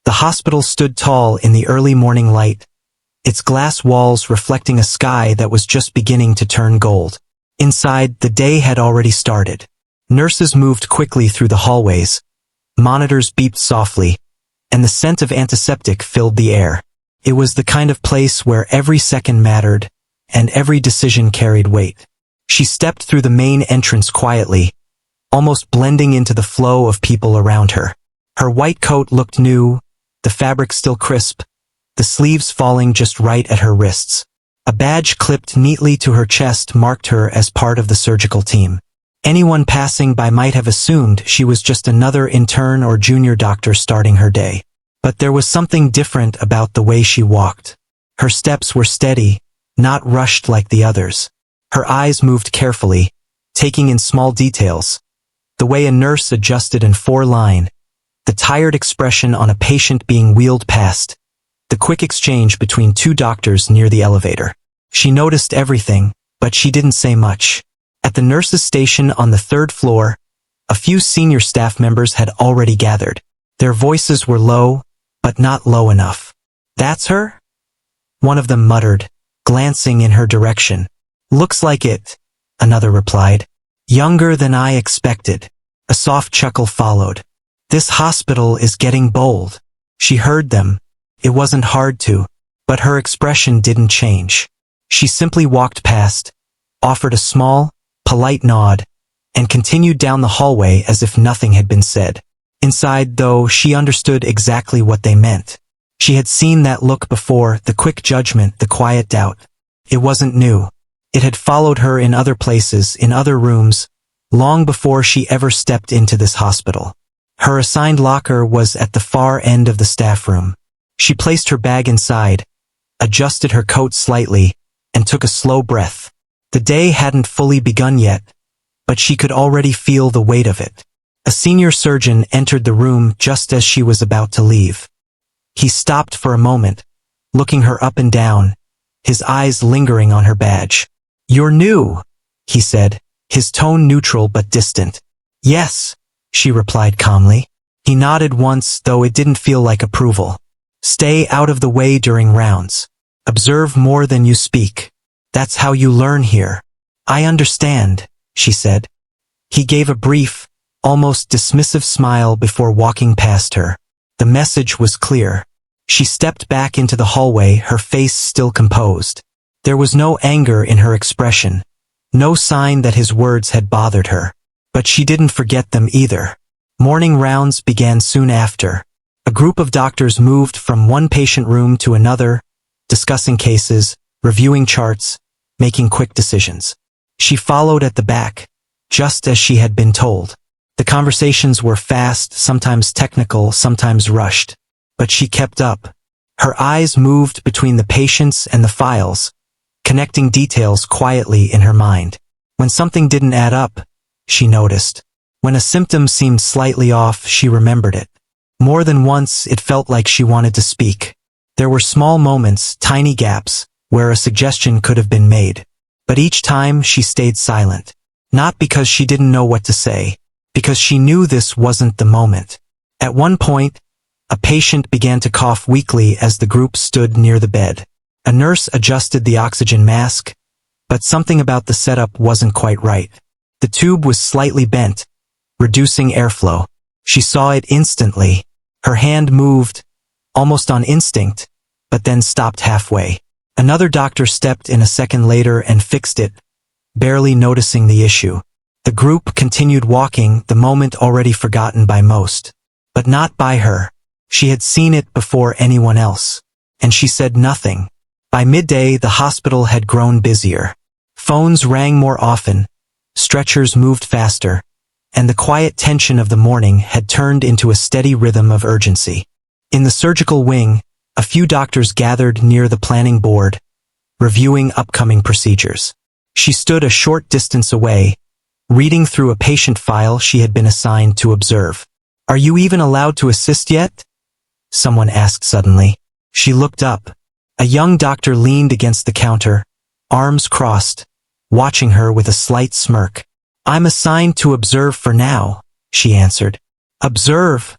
The hospital stood tall in the early morning light, its glass walls reflecting a sky that was just beginning to turn gold. Inside, the day had already started. Nurses moved quickly through the hallways, monitors beeped softly, and the scent of antiseptic filled the air. It was the kind of place where every second mattered, and every decision carried weight. She stepped through the main entrance quietly, almost blending into the flow of people around her. Her white coat looked new, the fabric still crisp, the sleeves falling just right at her wrists. A badge clipped neatly to her chest marked her as part of the surgical team. Anyone passing by might have assumed she was just another intern or junior doctor starting her day. But there was something different about the way she walked. Her steps were steady, not rushed like the others. Her eyes moved carefully, taking in small details. The way a nurse adjusted in 4-line, the tired expression on a patient being wheeled past, the quick exchange between 2 doctors near the elevator. She noticed everything, but she didn't say much. At the nurses' station on the 3rd floor, a few senior staff members had already gathered. Their voices were low, but not low enough. "That's her?" one of them muttered, glancing in her direction. "Looks like it," another replied. "Younger than I expected." A soft chuckle followed. "This hospital is getting bold." She heard them. It wasn't hard to, but her expression didn't change. She simply walked past, offered a small, polite nod, and continued down the hallway as if nothing had been said. Inside, though, she understood exactly what they meant. She had seen that look before, the quick judgment, the quiet doubt. It wasn't new. It had followed her in other places, in other rooms, long before she ever stepped into this hospital. Her assigned locker was at the far end of the staff room. She placed her bag inside, adjusted her coat slightly, and took a slow breath. The day hadn't fully begun yet, but she could already feel the weight of it. A senior surgeon entered the room just as she was about to leave. He stopped for a moment, looking her up and down, his eyes lingering on her badge. "You're new," he said, his tone neutral but distant. "Yes," she replied calmly. He nodded once, though it didn't feel like approval. "Stay out of the way during rounds. Observe more than you speak. That's how you learn here." "I understand," she said. He gave a brief, almost dismissive smile before walking past her. The message was clear. She stepped back into the hallway, her face still composed. There was no anger in her expression, no sign that his words had bothered her. But she didn't forget them either. Morning rounds began soon after. A group of doctors moved from one patient room to another, discussing cases, reviewing charts, making quick decisions. She followed at the back, just as she had been told. The conversations were fast, sometimes technical, sometimes rushed. But she kept up. Her eyes moved between the patients and the files, connecting details quietly in her mind. When something didn't add up, she noticed. When a symptom seemed slightly off, she remembered it. More than once, it felt like she wanted to speak. There were small moments, tiny gaps, where a suggestion could have been made. But each time she stayed silent. Not because she didn't know what to say, because she knew this wasn't the moment. At one point, a patient began to cough weakly as the group stood near the bed. A nurse adjusted the oxygen mask, but something about the setup wasn't quite right. The tube was slightly bent, reducing airflow. She saw it instantly. Her hand moved, almost on instinct, but then stopped halfway. Another doctor stepped in a second later and fixed it, barely noticing the issue. The group continued walking, the moment already forgotten by most. But not by her. She had seen it before anyone else. And she said nothing. By midday, the hospital had grown busier. Phones rang more often, stretchers moved faster, and the quiet tension of the morning had turned into a steady rhythm of urgency. In the surgical wing, a few doctors gathered near the planning board, reviewing upcoming procedures. She stood a short distance away, reading through a patient file she had been assigned to observe. "Are you even allowed to assist yet?" someone asked suddenly. She looked up. A young doctor leaned against the counter, arms crossed, watching her with a slight smirk. "I'm assigned to observe for now," she answered. "Observe?"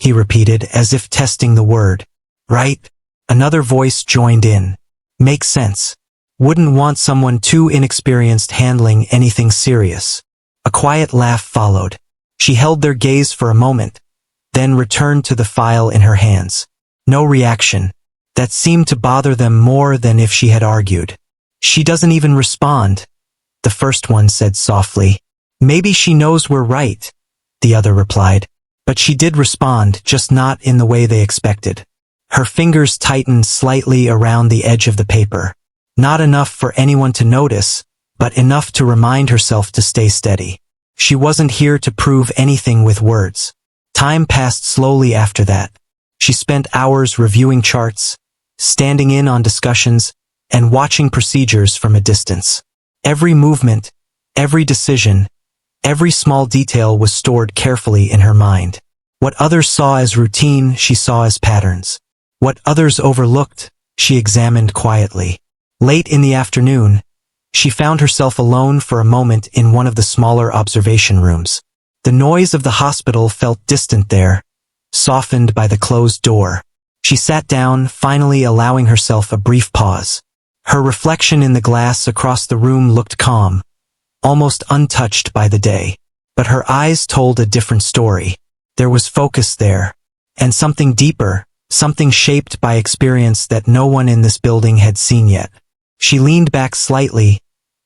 he repeated as if testing the word. Right? Another voice joined in. Makes sense. Wouldn't want someone too inexperienced handling anything serious. A quiet laugh followed. She held their gaze for a moment, then returned to the file in her hands. No reaction. That seemed to bother them more than if she had argued. She doesn't even respond, the first one said softly. Maybe she knows we're right, the other replied. But she did respond, just not in the way they expected. Her fingers tightened slightly around the edge of the paper. Not enough for anyone to notice, but enough to remind herself to stay steady. She wasn't here to prove anything with words. Time passed slowly after that. She spent hours reviewing charts, standing in on discussions, and watching procedures from a distance. Every movement, every decision, every small detail was stored carefully in her mind. What others saw as routine, she saw as patterns. What others overlooked, she examined quietly. Late in the afternoon, she found herself alone for a moment in one of the smaller observation rooms. The noise of the hospital felt distant there, softened by the closed door. She sat down, finally allowing herself a brief pause. Her reflection in the glass across the room looked calm, almost untouched by the day. But her eyes told a different story. There was focus there, and something deeper, something shaped by experience that no one in this building had seen yet. She leaned back slightly,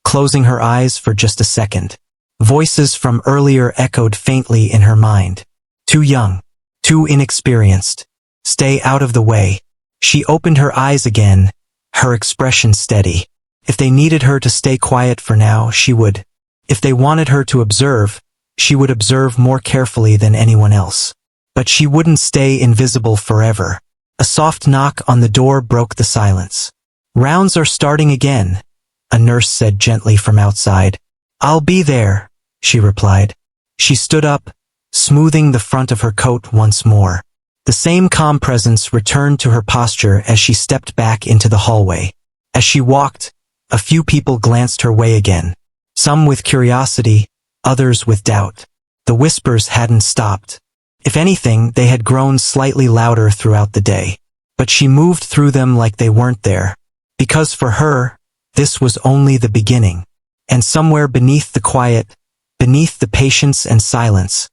closing her eyes for just a second. Voices from earlier echoed faintly in her mind. Too young. Too inexperienced. Stay out of the way. She opened her eyes again, her expression steady. If they needed her to stay quiet for now, she would. If they wanted her to observe, she would observe more carefully than anyone else. But she wouldn't stay invisible forever. A soft knock on the door broke the silence. Rounds are starting again, a nurse said gently from outside. I'll be there, she replied. She stood up, smoothing the front of her coat once more. The same calm presence returned to her posture as she stepped back into the hallway. As she walked, a few people glanced her way again. Some with curiosity, others with doubt. The whispers hadn't stopped. If anything, they had grown slightly louder throughout the day. But she moved through them like they weren't there. Because for her, this was only the beginning. And somewhere beneath the quiet, beneath the patience and silence,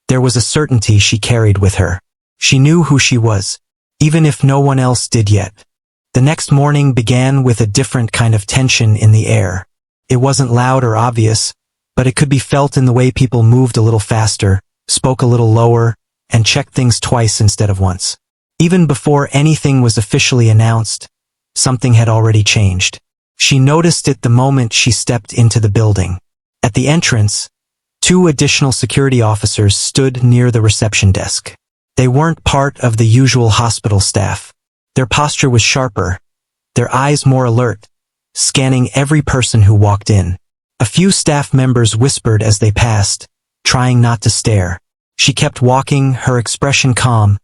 there was a certainty she carried with her. She knew who she was, even if no one else did yet. The next morning began with a different kind of tension in the air. It wasn't loud or obvious, but it could be felt in the way people moved a little faster, spoke a little lower, and checked things twice instead of once. Even before anything was officially announced, something had already changed. She noticed it the moment she stepped into the building. At the entrance, 2 additional security officers stood near the reception desk. They weren't part of the usual hospital staff. Their posture was sharper, their eyes more alert, scanning every person who walked in. A few staff members whispered as they passed, trying not to stare. She kept walking, her expression calm,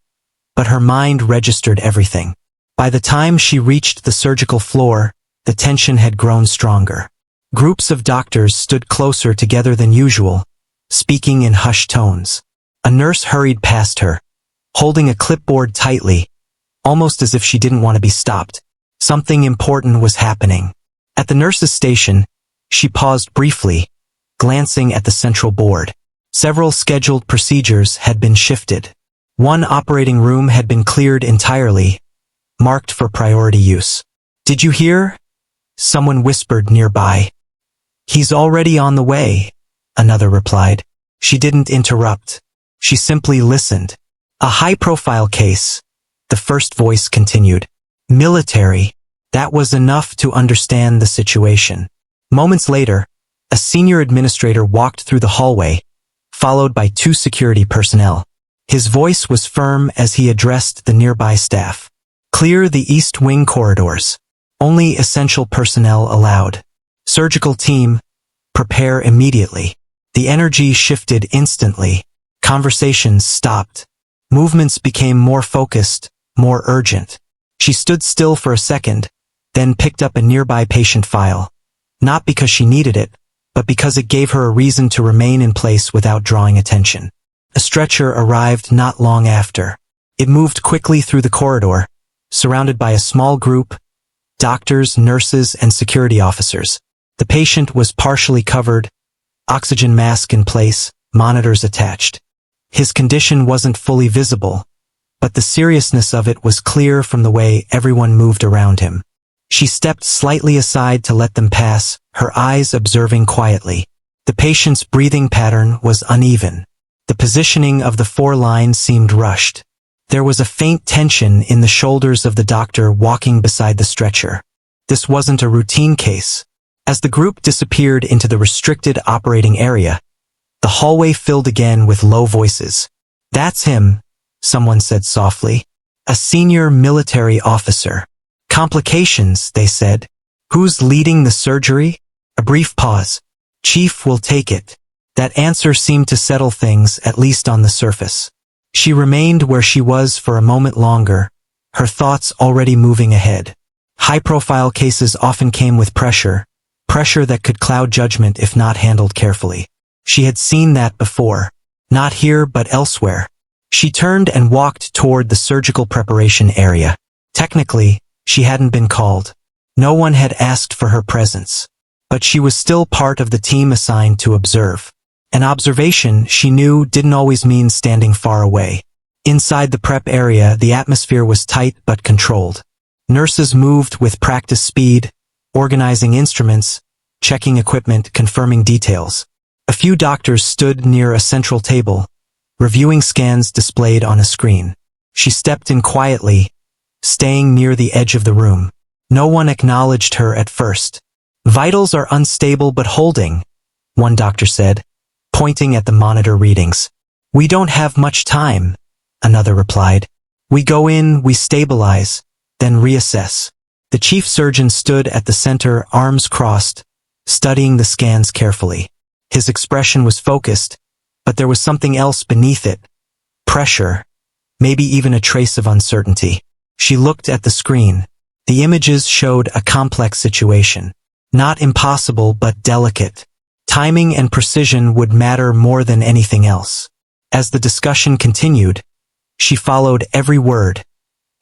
but her mind registered everything. By the time she reached the surgical floor, the tension had grown stronger. Groups of doctors stood closer together than usual, speaking in hushed tones. A nurse hurried past her, holding a clipboard tightly, almost as if she didn't want to be stopped. Something important was happening. At the nurse's station, she paused briefly, glancing at the central board. Several scheduled procedures had been shifted. One operating room had been cleared entirely, marked for priority use. Did you hear? Someone whispered nearby. He's already on the way, another replied. She didn't interrupt. She simply listened. A high-profile case, the first voice continued. Military. That was enough to understand the situation. Moments later, a senior administrator walked through the hallway, followed by 2 security personnel. His voice was firm as he addressed the nearby staff. Clear the East Wing corridors. Only essential personnel allowed. Surgical team, prepare immediately. The energy shifted instantly. Conversations stopped. Movements became more focused, more urgent. She stood still for a second, then picked up a nearby patient file. Not because she needed it, but because it gave her a reason to remain in place without drawing attention. A stretcher arrived not long after. It moved quickly through the corridor, surrounded by a small group, doctors, nurses, and security officers. The patient was partially covered, oxygen mask in place, monitors attached. His condition wasn't fully visible, but the seriousness of it was clear from the way everyone moved around him. She stepped slightly aside to let them pass, her eyes observing quietly. The patient's breathing pattern was uneven. The positioning of the 4 lines seemed rushed. There was a faint tension in the shoulders of the doctor walking beside the stretcher. This wasn't a routine case. As the group disappeared into the restricted operating area, the hallway filled again with low voices. "That's him," someone said softly. "A senior military officer." "Complications," they said. "Who's leading the surgery?" A brief pause. "Chief will take it." That answer seemed to settle things, at least on the surface. She remained where she was for a moment longer, her thoughts already moving ahead. High-profile cases often came with pressure that could cloud judgment if not handled carefully. She had seen that before. Not here, but elsewhere. She turned and walked toward the surgical preparation area. Technically, she hadn't been called. No one had asked for her presence. But she was still part of the team assigned to observe. An observation, she knew, didn't always mean standing far away. Inside the prep area, the atmosphere was tight but controlled. Nurses moved with practice speed, organizing instruments, checking equipment, confirming details. A few doctors stood near a central table, reviewing scans displayed on a screen. She stepped in quietly, staying near the edge of the room. No one acknowledged her at first. "Vitals are unstable but holding," one doctor said, pointing at the monitor readings. "We don't have much time," another replied. "We go in, we stabilize, then reassess." The chief surgeon stood at the center, arms crossed, studying the scans carefully. His expression was focused, but there was something else beneath it. Pressure, maybe even a trace of uncertainty. She looked at the screen. The images showed a complex situation. Not impossible, but delicate. Timing and precision would matter more than anything else. As the discussion continued, she followed every word,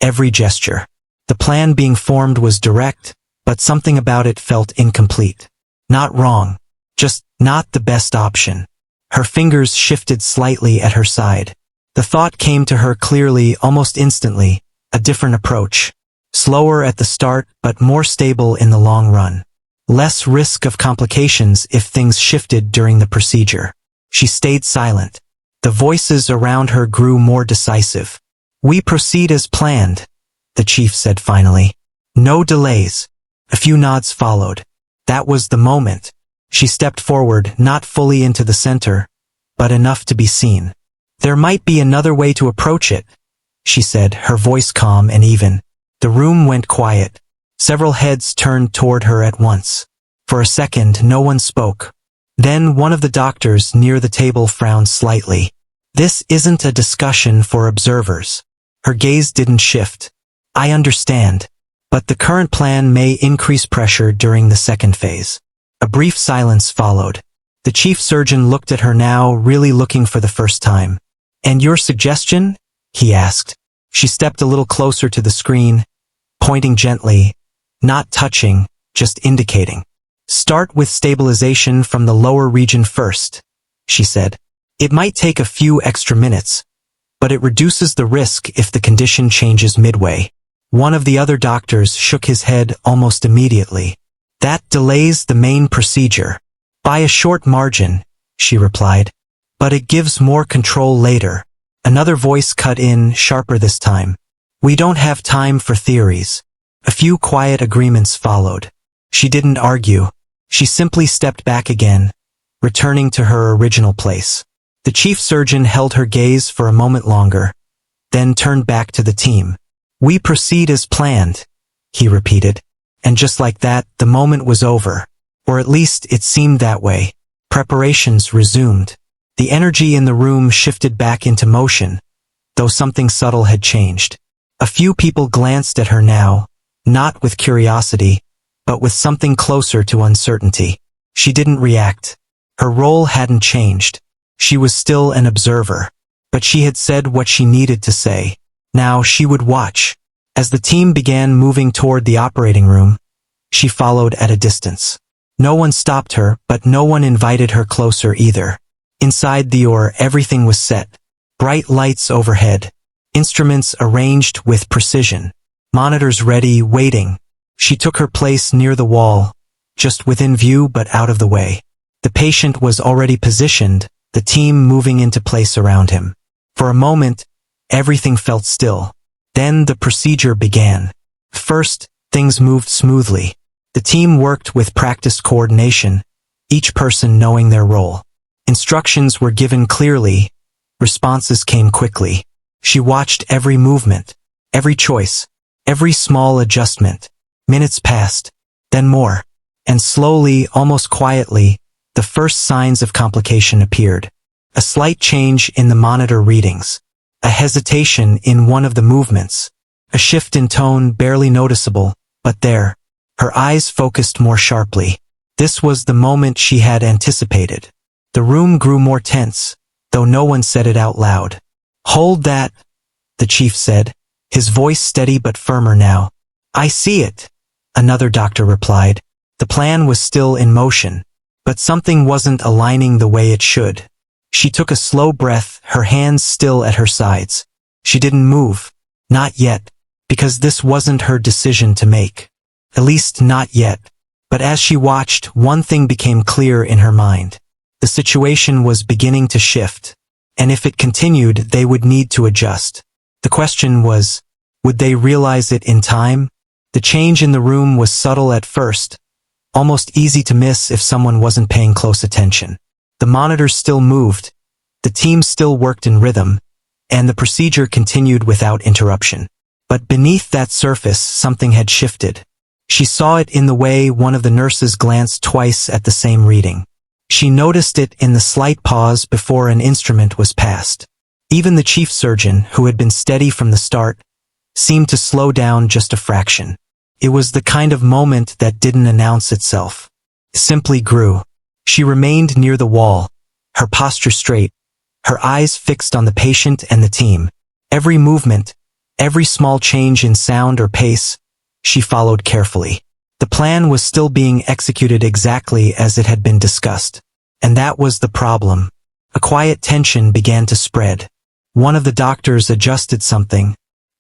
every gesture. The plan being formed was direct, but something about it felt incomplete. Not wrong, just not the best option. Her fingers shifted slightly at her side. The thought came to her clearly, almost instantly, a different approach. Slower at the start, but more stable in the long run. Less risk of complications if things shifted during the procedure. She stayed silent. The voices around her grew more decisive. "We proceed as planned," the chief said finally. "No delays." A few nods followed. That was the moment. She stepped forward, not fully into the center, but enough to be seen. "There might be another way to approach it," she said, her voice calm and even. The room went quiet. Several heads turned toward her at once. For a second, no one spoke. Then one of the doctors near the table frowned slightly. "This isn't a discussion for observers." Her gaze didn't shift. "I understand. But the current plan may increase pressure during the second phase." A brief silence followed. The chief surgeon looked at her now, really looking for the first time. "And your suggestion?" he asked. She stepped a little closer to the screen, pointing gently, not touching, just indicating. "Start with stabilization from the lower region first," she said. "It might take a few extra minutes, but it reduces the risk if the condition changes midway." One of the other doctors shook his head almost immediately. "That delays the main procedure." "By a short margin," she replied. "But it gives more control later." Another voice cut in, sharper this time. "We don't have time for theories." A few quiet agreements followed. She didn't argue. She simply stepped back again, returning to her original place. The chief surgeon held her gaze for a moment longer, then turned back to the team. "We proceed as planned," he repeated. And just like that, the moment was over. Or at least it seemed that way. Preparations resumed. The energy in the room shifted back into motion, though something subtle had changed. A few people glanced at her now, not with curiosity, but with something closer to uncertainty. She didn't react. Her role hadn't changed. She was still an observer. but she had said what she needed to say. Now she would watch. As the team began moving toward the operating room, she followed at a distance. No one stopped her, but no one invited her closer either. Inside the OR, everything was set. Bright lights overhead. Instruments arranged with precision. Monitors ready, waiting. She took her place near the wall, just within view but out of the way. The patient was already positioned, the team moving into place around him. For a moment, everything felt still. Then the procedure began. First, things moved smoothly. The team worked with practiced coordination, each person knowing their role. Instructions were given clearly, responses came quickly. She watched every movement, every choice, every small adjustment. Minutes passed, then more. And slowly, almost quietly, the first signs of complication appeared. A slight change in the monitor readings. A hesitation in one of the movements. A shift in tone barely noticeable, but there. Her eyes focused more sharply. This was the moment she had anticipated. The room grew more tense, though no one said it out loud. "Hold that," the chief said, his voice steady but firmer now. "I see it," another doctor replied. The plan was still in motion, but something wasn't aligning the way it should. She took a slow breath, her hands still at her sides. She didn't move. Not yet, because this wasn't her decision to make. At least not yet. But as she watched, one thing became clear in her mind. The situation was beginning to shift, and if it continued, they would need to adjust. The question was, would they realize it in time? The change in the room was subtle at first, almost easy to miss if someone wasn't paying close attention. The monitors still moved, the team still worked in rhythm, and the procedure continued without interruption. But beneath that surface, something had shifted. She saw it in the way one of the nurses glanced twice at the same reading. She noticed it in the slight pause before an instrument was passed. Even the chief surgeon, who had been steady from the start, seemed to slow down just a fraction. It was the kind of moment that didn't announce itself. It simply grew. She remained near the wall, her posture straight, her eyes fixed on the patient and the team. Every movement, every small change in sound or pace, she followed carefully. The plan was still being executed exactly as it had been discussed. And that was the problem. A quiet tension began to spread. One of the doctors adjusted something,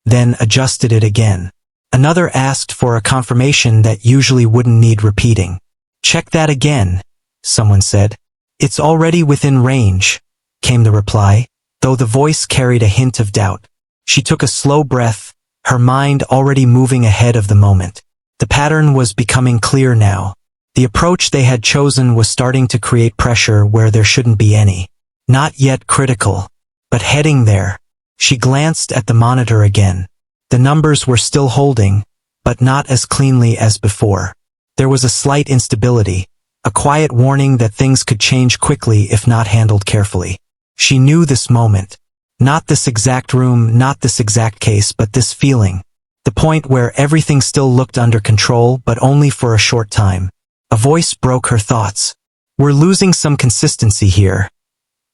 then adjusted it again. Another asked for a confirmation that usually wouldn't need repeating. "Check that again," someone said. "It's already within range," came the reply, though the voice carried a hint of doubt. She took a slow breath, her mind already moving ahead of the moment. The pattern was becoming clear now. The approach they had chosen was starting to create pressure where there shouldn't be any. Not yet critical, but heading there. She glanced at the monitor again. The numbers were still holding, but not as cleanly as before. There was a slight instability, a quiet warning that things could change quickly if not handled carefully. She knew this moment. Not this exact room, not this exact case, but this feeling. The point where everything still looked under control, but only for a short time. A voice broke her thoughts. "We're losing some consistency here,"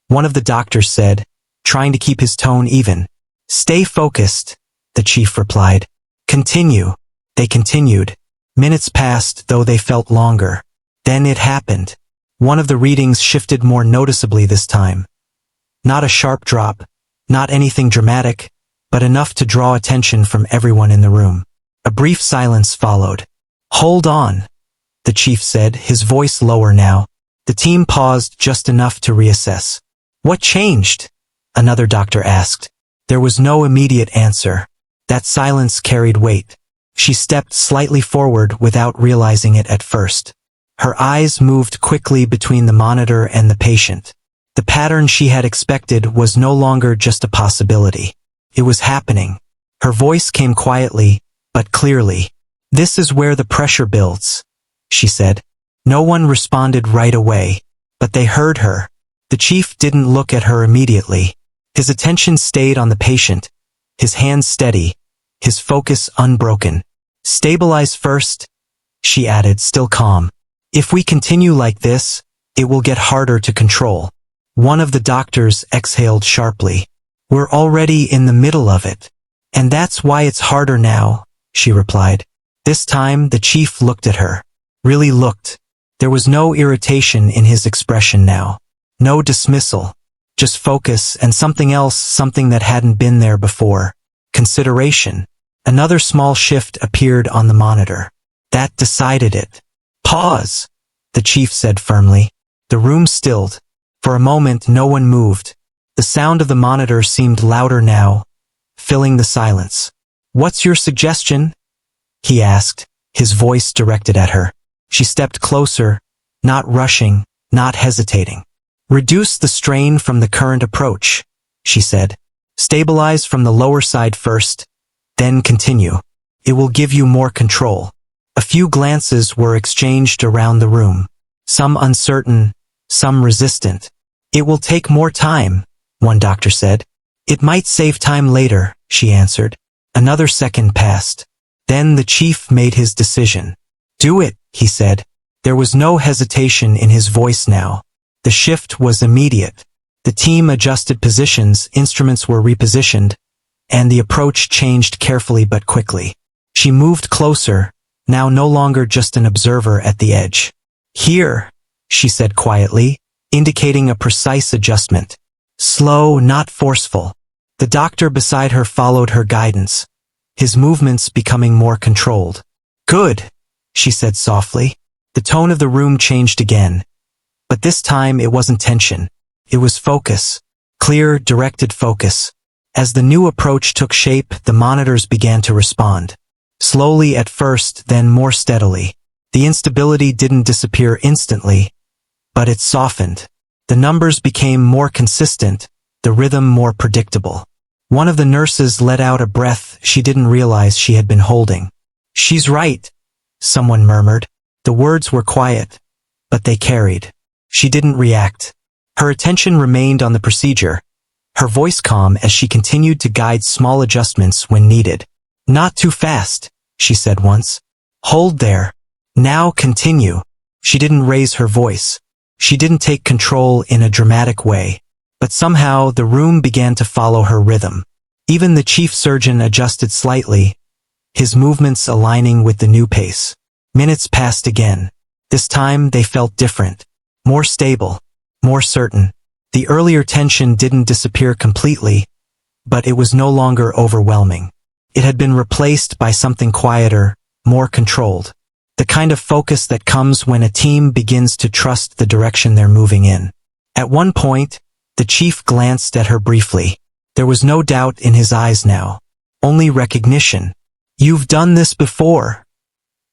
one of the doctors said, trying to keep his tone even. "Stay focused," the chief replied. "Continue." They continued. Minutes passed, though they felt longer. Then it happened. One of the readings shifted more noticeably this time. Not a sharp drop, not anything dramatic, but enough to draw attention from everyone in the room. A brief silence followed. "Hold on," the chief said, his voice lower now. The team paused just enough to reassess. "What changed?" another doctor asked. There was no immediate answer. That silence carried weight. She stepped slightly forward without realizing it at first. Her eyes moved quickly between the monitor and the patient. The pattern she had expected was no longer just a possibility. It was happening. Her voice came quietly, but clearly. "This is where the pressure builds," she said. No one responded right away, but they heard her. The chief didn't look at her immediately. His attention stayed on the patient, his hands steady, his focus unbroken. "Stabilize first," she added, still calm. "If we continue like this, it will get harder to control." One of the doctors exhaled sharply. We're already in the middle of it. And that's why it's harder now, she replied. This time the chief looked at her. Really looked. There was no irritation in his expression now. No dismissal. Just focus and something else, something that hadn't been there before. Consideration. Another small shift appeared on the monitor. That decided it. Pause, the chief said firmly. The room stilled. For a moment no one moved. The sound of the monitor seemed louder now, filling the silence. What's your suggestion? He asked, his voice directed at her. She stepped closer, not rushing, not hesitating. Reduce the strain from the current approach, she said. Stabilize from the lower side first, then continue. It will give you more control. A few glances were exchanged around the room. Some uncertain, some resistant. It will take more time, one doctor said. It might save time later, she answered. Another second passed. Then the chief made his decision. Do it, he said. There was no hesitation in his voice now. The shift was immediate. The team adjusted positions, instruments were repositioned, and the approach changed carefully but quickly. She moved closer, now no longer just an observer at the edge. Here, she said quietly, indicating a precise adjustment. Slow, not forceful. The doctor beside her followed her guidance, his movements becoming more controlled. Good, she said softly. The tone of the room changed again. But this time it wasn't tension. It was focus. Clear, directed focus. As the new approach took shape, the monitors began to respond. Slowly at first, then more steadily. The instability didn't disappear instantly, but it softened. The numbers became more consistent, the rhythm more predictable. One of the nurses let out a breath she didn't realize she had been holding. She's right, someone murmured. The words were quiet, but they carried. She didn't react. Her attention remained on the procedure, her voice calm as she continued to guide small adjustments when needed. Not too fast, she said once. Hold there. Now continue. She didn't raise her voice. She didn't take control in a dramatic way. But somehow the room began to follow her rhythm. Even the chief surgeon adjusted slightly, his movements aligning with the new pace. Minutes passed again. This time they felt different. More stable, more certain. The earlier tension didn't disappear completely, but it was no longer overwhelming. It had been replaced by something quieter, more controlled. The kind of focus that comes when a team begins to trust the direction they're moving in. At one point, the chief glanced at her briefly. There was no doubt in his eyes now. Only recognition. You've done this before,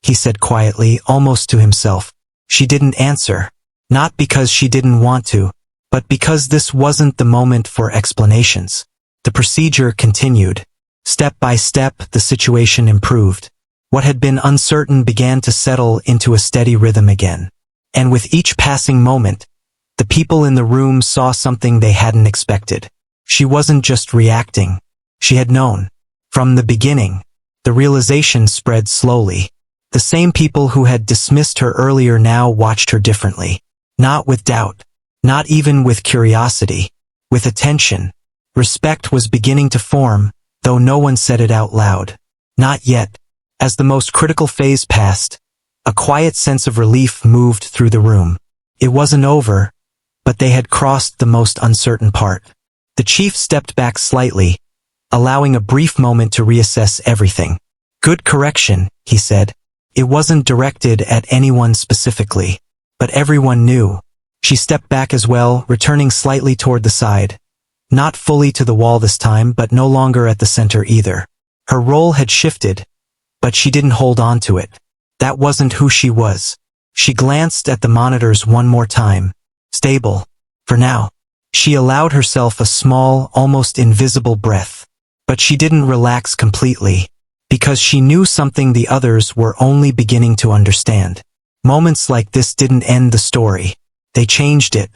he said quietly, almost to himself. She didn't answer. Not because she didn't want to, but because this wasn't the moment for explanations. The procedure continued. Step by step, the situation improved. What had been uncertain began to settle into a steady rhythm again. And with each passing moment, the people in the room saw something they hadn't expected. She wasn't just reacting. She had known. From the beginning, the realization spread slowly. The same people who had dismissed her earlier now watched her differently. Not with doubt. Not even with curiosity. With attention. Respect was beginning to form, though no one said it out loud. Not yet. As the most critical phase passed, a quiet sense of relief moved through the room. It wasn't over, but they had crossed the most uncertain part. The chief stepped back slightly, allowing a brief moment to reassess everything. Good correction, he said. It wasn't directed at anyone specifically, but everyone knew. She stepped back as well, returning slightly toward the side. Not fully to the wall this time, but no longer at the center either. Her role had shifted, but she didn't hold on to it. That wasn't who she was. She glanced at the monitors one more time. Stable. For now. She allowed herself a small, almost invisible breath. But she didn't relax completely, because she knew something the others were only beginning to understand. Moments like this didn't end the story. They changed it.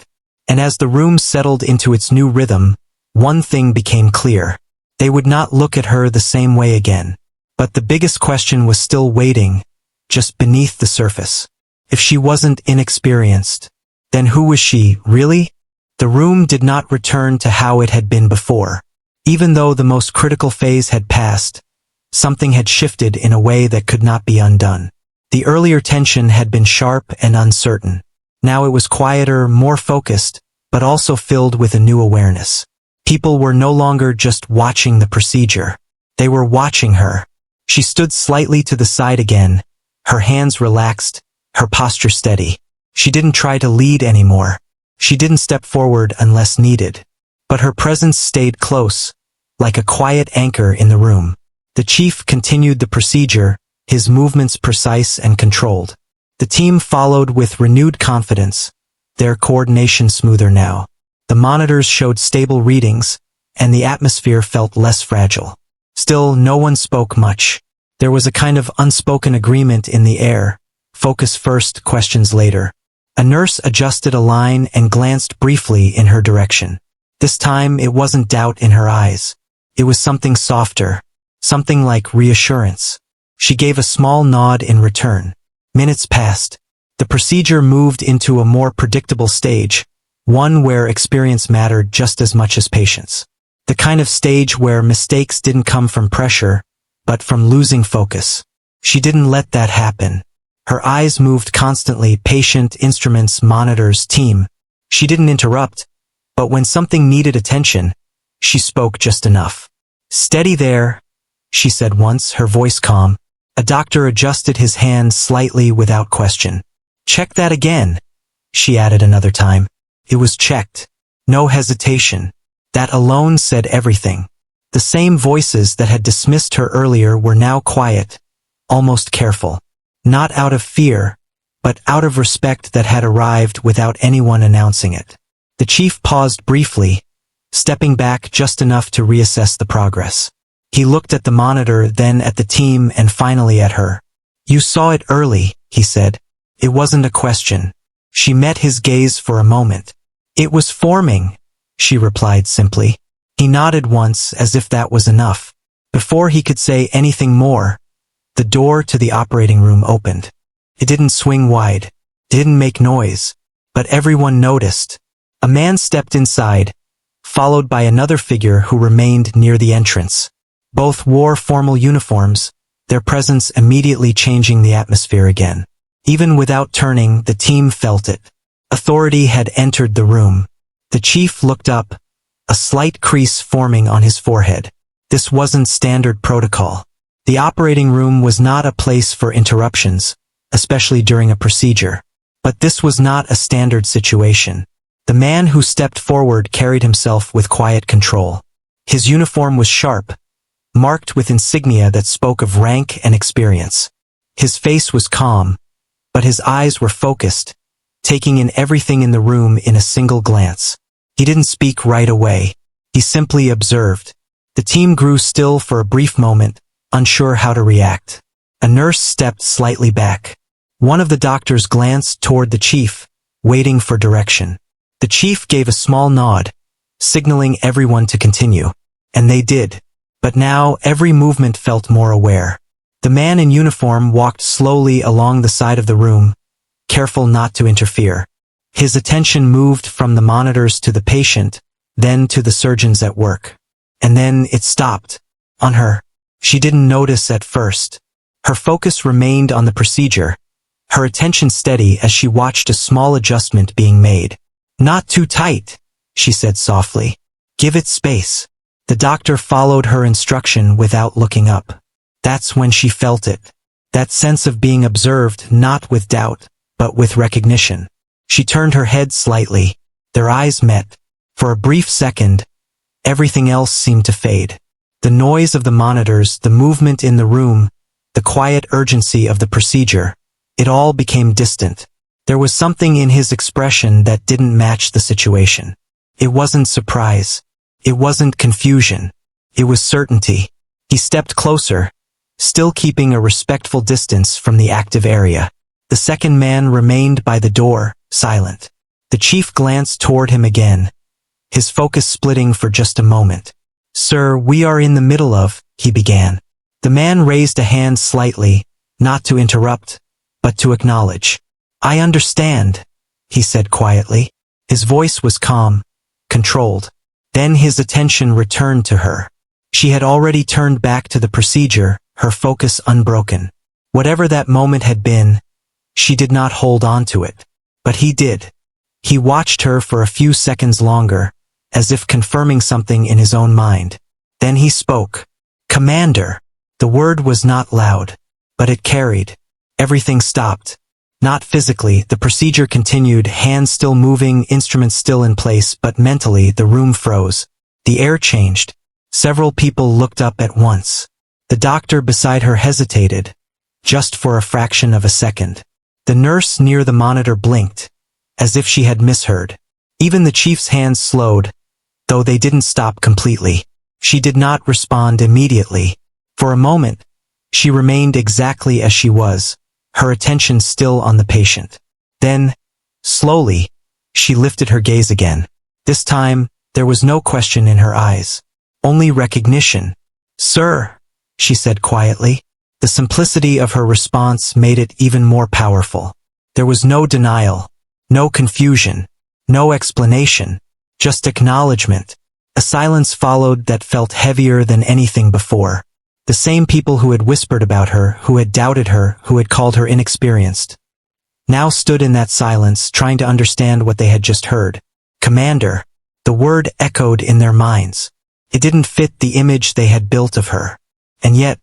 And as the room settled into its new rhythm, one thing became clear. They would not look at her the same way again. But the biggest question was still waiting, just beneath the surface. If she wasn't inexperienced, then who was she, really? The room did not return to how it had been before. Even though the most critical phase had passed, something had shifted in a way that could not be undone. The earlier tension had been sharp and uncertain. Now it was quieter, more focused, but also filled with a new awareness. People were no longer just watching the procedure. They were watching her. She stood slightly to the side again, her hands relaxed, her posture steady. She didn't try to lead anymore. She didn't step forward unless needed. But her presence stayed close, like a quiet anchor in the room. The chief continued the procedure, his movements precise and controlled. The team followed with renewed confidence, their coordination smoother now. The monitors showed stable readings, and the atmosphere felt less fragile. Still, no one spoke much. There was a kind of unspoken agreement in the air. Focus first, questions later. A nurse adjusted a line and glanced briefly in her direction. This time, it wasn't doubt in her eyes. It was something softer, something like reassurance. She gave a small nod in return. Minutes passed. The procedure moved into a more predictable stage, one where experience mattered just as much as patience. The kind of stage where mistakes didn't come from pressure, but from losing focus. She didn't let that happen. Her eyes moved constantly, patient, instruments, monitors, team. She didn't interrupt, but when something needed attention, she spoke just enough. "Steady there," she said once, her voice calm. A doctor adjusted his hand slightly without question. "Check that again," she added another time. It was checked. No hesitation. That alone said everything. The same voices that had dismissed her earlier were now quiet, almost careful. Not out of fear, but out of respect that had arrived without anyone announcing it. The chief paused briefly, stepping back just enough to reassess the progress. He looked at the monitor, then at the team, and finally at her. "You saw it early," he said. It wasn't a question. She met his gaze for a moment. "It was forming," she replied simply. He nodded once, as if that was enough. Before he could say anything more, the door to the operating room opened. It didn't swing wide, didn't make noise, but everyone noticed. A man stepped inside, followed by another figure who remained near the entrance. Both wore formal uniforms, their presence immediately changing the atmosphere again. Even without turning, the team felt it. Authority had entered the room. The chief looked up, a slight crease forming on his forehead. This wasn't standard protocol. The operating room was not a place for interruptions, especially during a procedure. But this was not a standard situation. The man who stepped forward carried himself with quiet control. His uniform was sharp, marked with insignia that spoke of rank and experience. His face was calm, but his eyes were focused, taking in everything in the room in a single glance. He didn't speak right away. He simply observed. The team grew still for a brief moment, unsure how to react. A nurse stepped slightly back. One of the doctors glanced toward the chief, waiting for direction. The chief gave a small nod, signaling everyone to continue. And they did. But now every movement felt more aware. The man in uniform walked slowly along the side of the room, careful not to interfere. His attention moved from the monitors to the patient, then to the surgeons at work. And then it stopped. On her. She didn't notice at first. Her focus remained on the procedure, her attention steady as she watched a small adjustment being made. "Not too tight," she said softly. "Give it space." The doctor followed her instruction without looking up. That's when she felt it. That sense of being observed, not with doubt, but with recognition. She turned her head slightly. Their eyes met. For a brief second, everything else seemed to fade. The noise of the monitors, the movement in the room, the quiet urgency of the procedure, it all became distant. There was something in his expression that didn't match the situation. It wasn't surprise. It wasn't confusion. It was certainty. He stepped closer, still keeping a respectful distance from the active area. The second man remained by the door, silent. The chief glanced toward him again, his focus splitting for just a moment. "Sir, we are in the middle of," he began. The man raised a hand slightly, not to interrupt, but to acknowledge. "I understand," he said quietly. His voice was calm, controlled. Then his attention returned to her. She had already turned back to the procedure, her focus unbroken. Whatever that moment had been, she did not hold on to it. But he did. He watched her for a few seconds longer, as if confirming something in his own mind. Then he spoke. "Commander." The word was not loud, but it carried. Everything stopped. Not physically, the procedure continued, hands still moving, instruments still in place, but mentally the room froze. The air changed. Several people looked up at once. The doctor beside her hesitated, just for a fraction of a second. The nurse near the monitor blinked, as if she had misheard. Even the chief's hands slowed, though they didn't stop completely. She did not respond immediately. For a moment, she remained exactly as she was, her attention still on the patient. Then, slowly, she lifted her gaze again. This time, there was no question in her eyes, only recognition. "Sir," she said quietly. The simplicity of her response made it even more powerful. There was no denial, no confusion, no explanation, just acknowledgement. A silence followed that felt heavier than anything before. The same people who had whispered about her, who had doubted her, who had called her inexperienced, now stood in that silence, trying to understand what they had just heard. "Commander." The word echoed in their minds. It didn't fit the image they had built of her. And yet,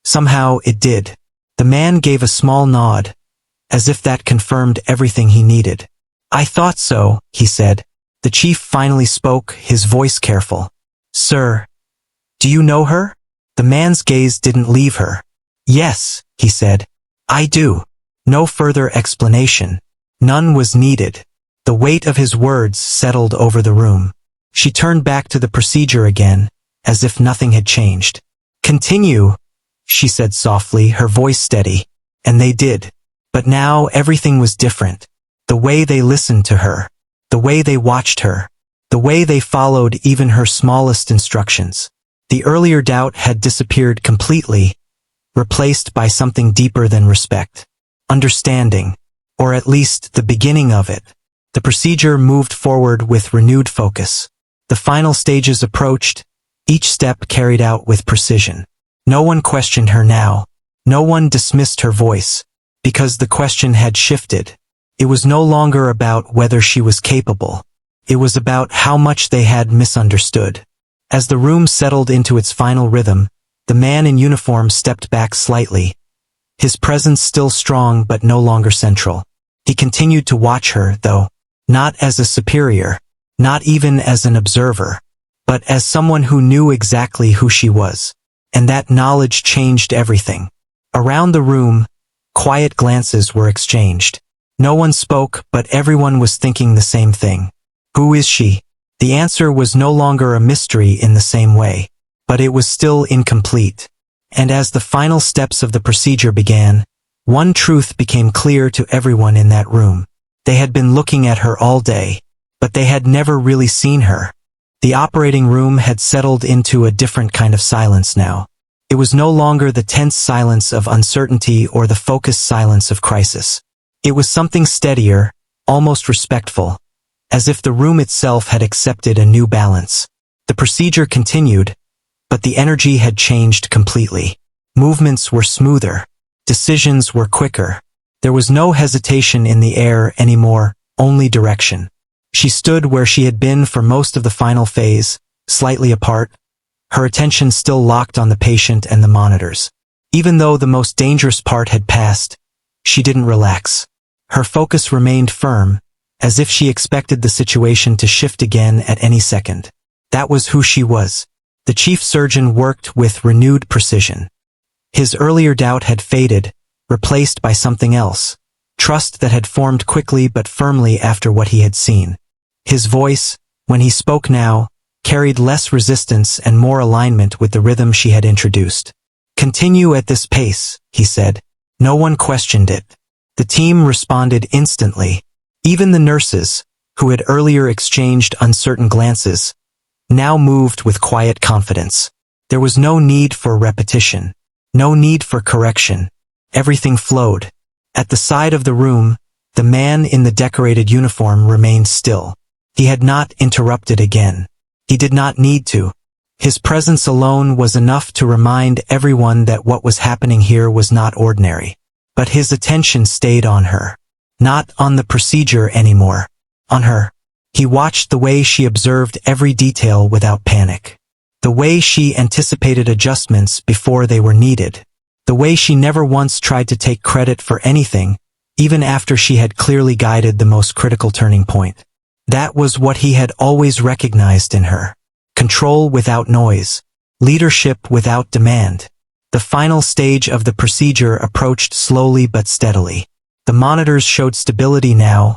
somehow it did. The man gave a small nod, as if that confirmed everything he needed. "I thought so," he said. The chief finally spoke, his voice careful. "Sir, do you know her?" The man's gaze didn't leave her. "Yes," he said. "I do." No further explanation. None was needed. The weight of his words settled over the room. She turned back to the procedure again, as if nothing had changed. "Continue," she said softly, her voice steady. And they did. But now everything was different. The way they listened to her. The way they watched her. The way they followed even her smallest instructions. The earlier doubt had disappeared completely, replaced by something deeper than respect. Understanding. Or at least the beginning of it. The procedure moved forward with renewed focus. The final stages approached, each step carried out with precision. No one questioned her now. No one dismissed her voice. Because the question had shifted. It was no longer about whether she was capable. It was about how much they had misunderstood. As the room settled into its final rhythm, the man in uniform stepped back slightly. His presence still strong but no longer central. He continued to watch her, though, not as a superior, not even as an observer, but as someone who knew exactly who she was. And that knowledge changed everything. Around the room, quiet glances were exchanged. No one spoke, but everyone was thinking the same thing. Who is she? The answer was no longer a mystery in the same way, but it was still incomplete. And as the final steps of the procedure began, one truth became clear to everyone in that room. They had been looking at her all day, but they had never really seen her. The operating room had settled into a different kind of silence now. It was no longer the tense silence of uncertainty or the focused silence of crisis. It was something steadier, almost respectful, as if the room itself had accepted a new balance. The procedure continued, but the energy had changed completely. Movements were smoother. Decisions were quicker. There was no hesitation in the air anymore, only direction. She stood where she had been for most of the final phase, slightly apart, her attention still locked on the patient and the monitors. Even though the most dangerous part had passed, she didn't relax. Her focus remained firm, as if she expected the situation to shift again at any second. That was who she was. The chief surgeon worked with renewed precision. His earlier doubt had faded, replaced by something else. Trust that had formed quickly but firmly after what he had seen. His voice, when he spoke now, carried less resistance and more alignment with the rhythm she had introduced. "Continue at this pace," he said. No one questioned it. The team responded instantly. Even the nurses, who had earlier exchanged uncertain glances, now moved with quiet confidence. There was no need for repetition, no need for correction. Everything flowed. At the side of the room, the man in the decorated uniform remained still. He had not interrupted again. He did not need to. His presence alone was enough to remind everyone that what was happening here was not ordinary. But his attention stayed on her. Not on the procedure anymore. On her. He watched the way she observed every detail without panic. The way she anticipated adjustments before they were needed. The way she never once tried to take credit for anything, even after she had clearly guided the most critical turning point. That was what he had always recognized in her. Control without noise. Leadership without demand. The final stage of the procedure approached slowly but steadily. The monitors showed stability now,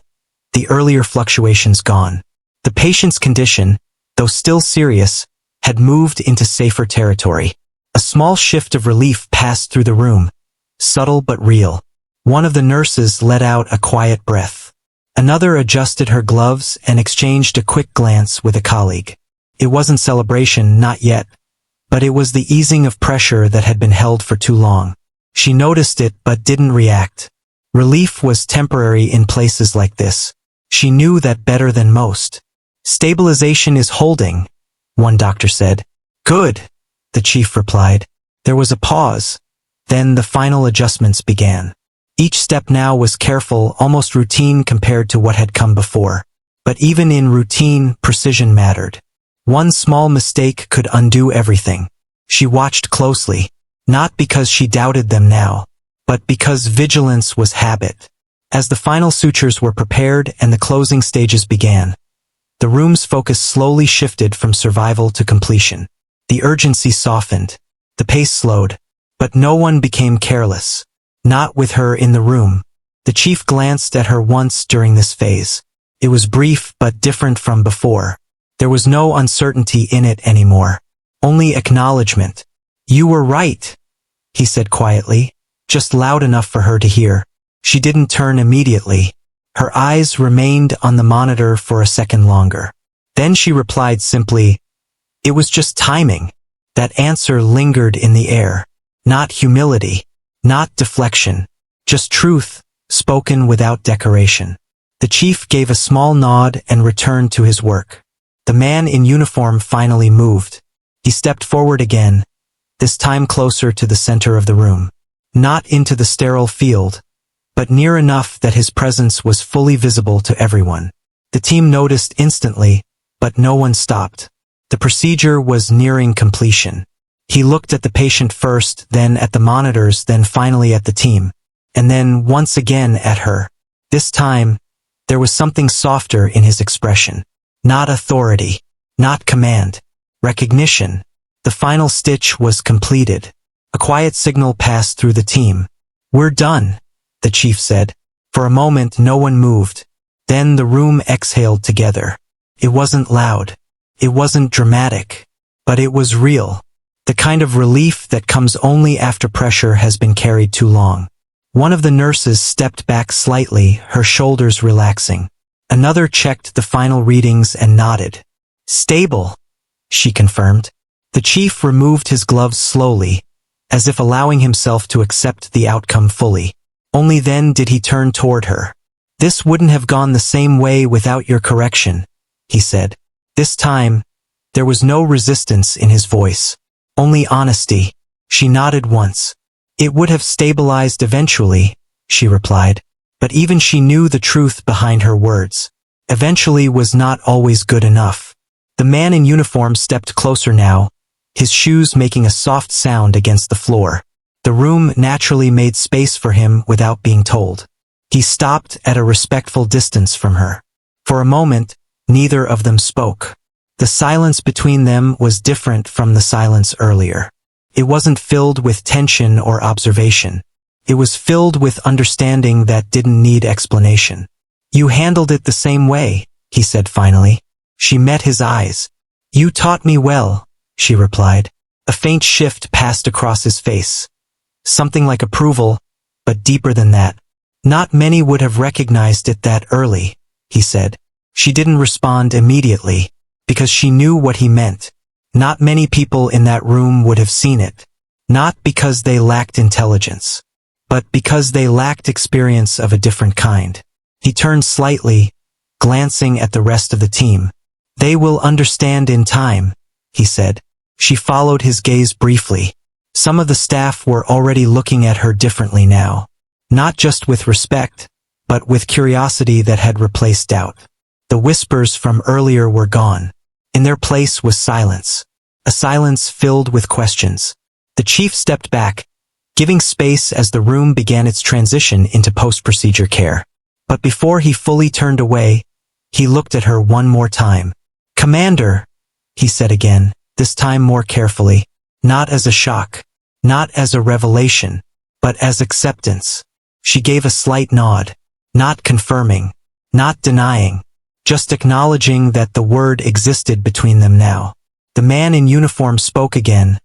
the earlier fluctuations gone. The patient's condition, though still serious, had moved into safer territory. A small shift of relief passed through the room, subtle but real. One of the nurses let out a quiet breath. Another adjusted her gloves and exchanged a quick glance with a colleague. It wasn't celebration, not yet, but it was the easing of pressure that had been held for too long. She noticed it but didn't react. Relief was temporary in places like this. She knew that better than most. Stabilization is holding, one doctor said. Good, the chief replied. There was a pause. Then the final adjustments began. Each step now was careful, almost routine compared to what had come before. But even in routine, precision mattered. One small mistake could undo everything. She watched closely, not because she doubted them now, but because vigilance was habit. As the final sutures were prepared and the closing stages began, the room's focus slowly shifted from survival to completion. The urgency softened, the pace slowed, but no one became careless. Not with her in the room. The chief glanced at her once during this phase. It was brief but different from before. There was no uncertainty in it anymore. Only acknowledgement. You were right, he said quietly, just loud enough for her to hear. She didn't turn immediately. Her eyes remained on the monitor for a second longer. Then she replied simply, "It was just timing." That answer lingered in the air. Not humility, not deflection, just truth, spoken without decoration. The chief gave a small nod and returned to his work. The man in uniform finally moved. He stepped forward again, this time closer to the center of the room. Not into the sterile field, but near enough that his presence was fully visible to everyone. The team noticed instantly, but no one stopped. The procedure was nearing completion. He looked at the patient first, then at the monitors, then finally at the team, and then once again at her. This time, there was something softer in his expression. Not authority, not command, recognition. The final stitch was completed. A quiet signal passed through the team. "We're done," the chief said. For a moment no one moved. Then the room exhaled together. It wasn't loud. It wasn't dramatic. But it was real. The kind of relief that comes only after pressure has been carried too long. One of the nurses stepped back slightly, her shoulders relaxing. Another checked the final readings and nodded. "Stable," she confirmed. The chief removed his gloves slowly, as if allowing himself to accept the outcome fully. Only then did he turn toward her. "This wouldn't have gone the same way without your correction," he said. This time, there was no resistance in his voice. Only honesty. She nodded once. "It would have stabilized eventually," she replied. But even she knew the truth behind her words. Eventually was not always good enough. The man in uniform stepped closer now, his shoes making a soft sound against the floor. The room naturally made space for him without being told. He stopped at a respectful distance from her. For a moment, neither of them spoke. The silence between them was different from the silence earlier. It wasn't filled with tension or observation. It was filled with understanding that didn't need explanation. "You handled it the same way," he said finally. She met his eyes. "You taught me well," she replied. A faint shift passed across his face. Something like approval, but deeper than that. "Not many would have recognized it that early," he said. She didn't respond immediately, because she knew what he meant. Not many people in that room would have seen it. Not because they lacked intelligence, but because they lacked experience of a different kind. He turned slightly, glancing at the rest of the team. They will understand in time, he said. She followed his gaze briefly. Some of the staff were already looking at her differently now. Not just with respect, but with curiosity that had replaced doubt. The whispers from earlier were gone. In their place was silence. A silence filled with questions. The chief stepped back, giving space as the room began its transition into post-procedure care. But before he fully turned away, he looked at her one more time. "Commander," he said again, this time more carefully, not as a shock, not as a revelation, but as acceptance. She gave a slight nod, not confirming, not denying, just acknowledging that the word existed between them now. The man in uniform spoke again,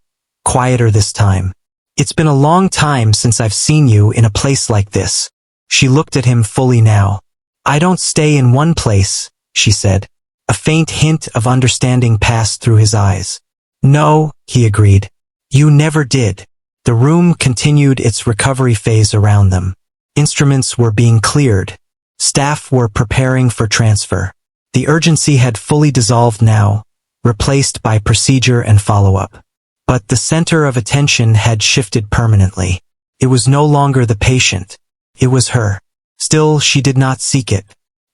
quieter this time. "It's been a long time since I've seen you in a place like this." She looked at him fully now. "I don't stay in one place," she said. A faint hint of understanding passed through his eyes. "No," he agreed. "You never did." The room continued its recovery phase around them. Instruments were being cleared. Staff were preparing for transfer. The urgency had fully dissolved now, replaced by procedure and follow-up. But the center of attention had shifted permanently. It was no longer the patient. It was her. Still, she did not seek it.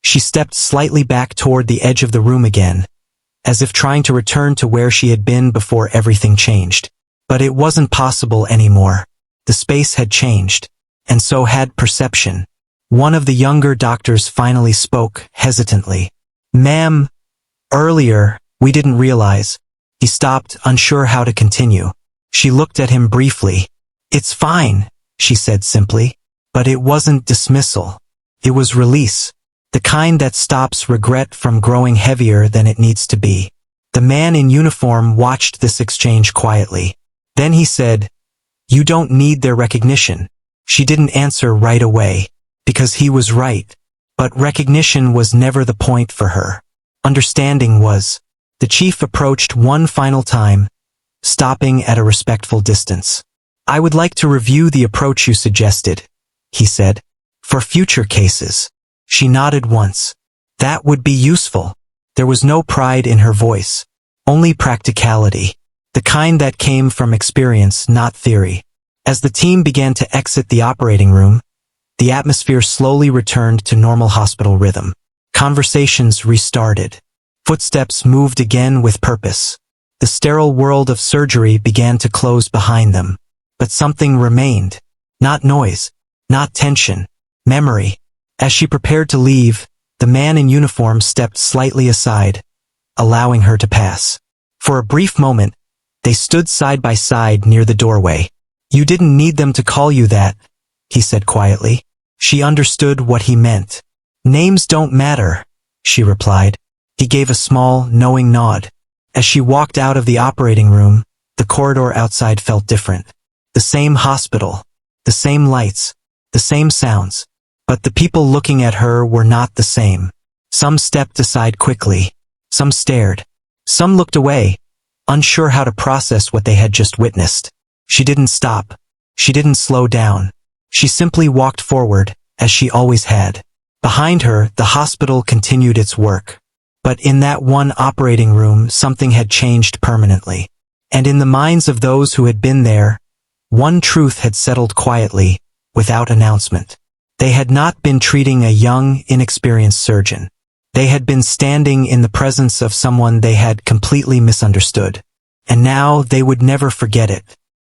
She stepped slightly back toward the edge of the room again, as if trying to return to where she had been before everything changed. But it wasn't possible anymore. The space had changed, and so had perception. One of the younger doctors finally spoke, hesitantly. "Ma'am, earlier, we didn't realize." He stopped, unsure how to continue. She looked at him briefly. "It's fine," she said simply. But it wasn't dismissal. It was release. The kind that stops regret from growing heavier than it needs to be. The man in uniform watched this exchange quietly. Then he said, "You don't need their recognition." She didn't answer right away, because he was right. But recognition was never the point for her. Understanding was. The chief approached one final time, stopping at a respectful distance. "I would like to review the approach you suggested," he said, "for future cases." She nodded once. That would be useful. There was no pride in her voice, only practicality, the kind that came from experience, not theory. As the team began to exit the operating room, the atmosphere slowly returned to normal hospital rhythm. Conversations restarted. Footsteps moved again with purpose. The sterile world of surgery began to close behind them. But something remained. Not noise, not tension, memory. As she prepared to leave, the man in uniform stepped slightly aside, allowing her to pass. For a brief moment, they stood side by side near the doorway. "You didn't need them to call you that," he said quietly. She understood what he meant. "Names don't matter," she replied. He gave a small, knowing nod. As she walked out of the operating room, the corridor outside felt different. The same hospital, the same lights, the same sounds. But the people looking at her were not the same. Some stepped aside quickly. Some stared. Some looked away, unsure how to process what they had just witnessed. She didn't stop. She didn't slow down. She simply walked forward, as she always had. Behind her, the hospital continued its work. But in that one operating room, something had changed permanently. And in the minds of those who had been there, one truth had settled quietly, without announcement. They had not been treating a young, inexperienced surgeon. They had been standing in the presence of someone they had completely misunderstood. And now they would never forget it.